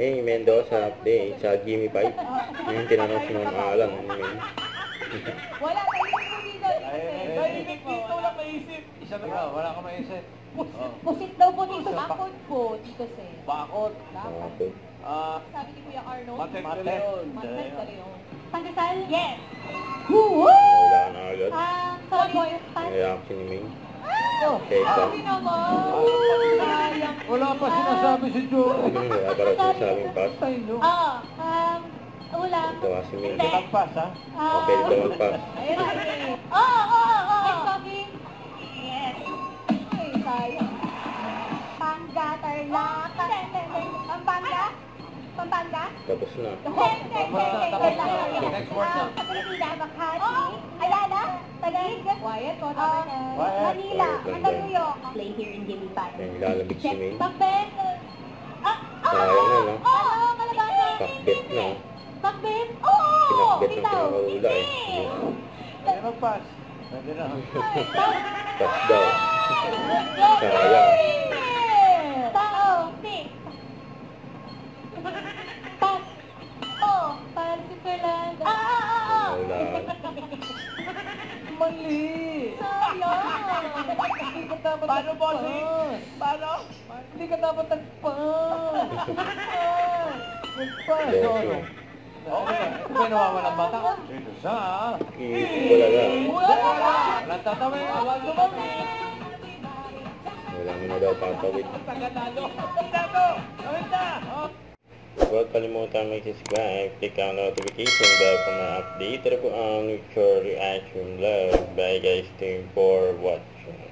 May Mendoza update sa Jimmy Pipe. Yung tinanong si Ma'am Alang. Wala kayo dito. Tahimik dito, wala maisip. Isa na wala ka maisip. Pusit daw po dito. Bakod po, Tito Sen. Bakot. Dapat. Sabi ni Kuya Arnold. Matet ka leon. Matet ka leon. Pandesal? Yes. Wala na agad. Sorry. Reaction ni Ming. Oh, Okay, so. sorry naman. Sayang. Wala pa sinasabi si Joe. Wala para sinasabing pass. Ulam. Tawa si Ming. Magpas ha? Okay, dito mag-pass. Ayun na. Yes, coffee. Yes. Ay, sayang. Pangga, tarlaka. Pampanga? Pampanga? Tapos na. Next word na. Sa Pilipinas, Makati. Ayala. Taguig. Wyatt ko. Manila. Mandaluyong. Play here in Jimmy Pipe. Yung lalabig si Ming. Pakbet. Sayang na, no? Kalabasa. Pakbet na. Pakbet? Oo! Pinakbet ng pinakahula eh. Ay, magpas. Pwede na. Pass daw. Sayang. Tao. Pas. Oh, para si Switzerland. Wala. Mali. Sayang. Paano, bossing? Paano? Hindi ka dapat nagpas. Magpas. Lesson. Okay. Ito ba yung nawawalang bata? Ito sa. Wala na. Walang tatawin. Awag lumamig. Wala mo na daw patawid. Tagatalo. Tagatalo. Gawin na. Huwag kalimutan mag-subscribe, click ang notification bell para ma-update po ang future reaction vlog. Bye guys, thank you for watching.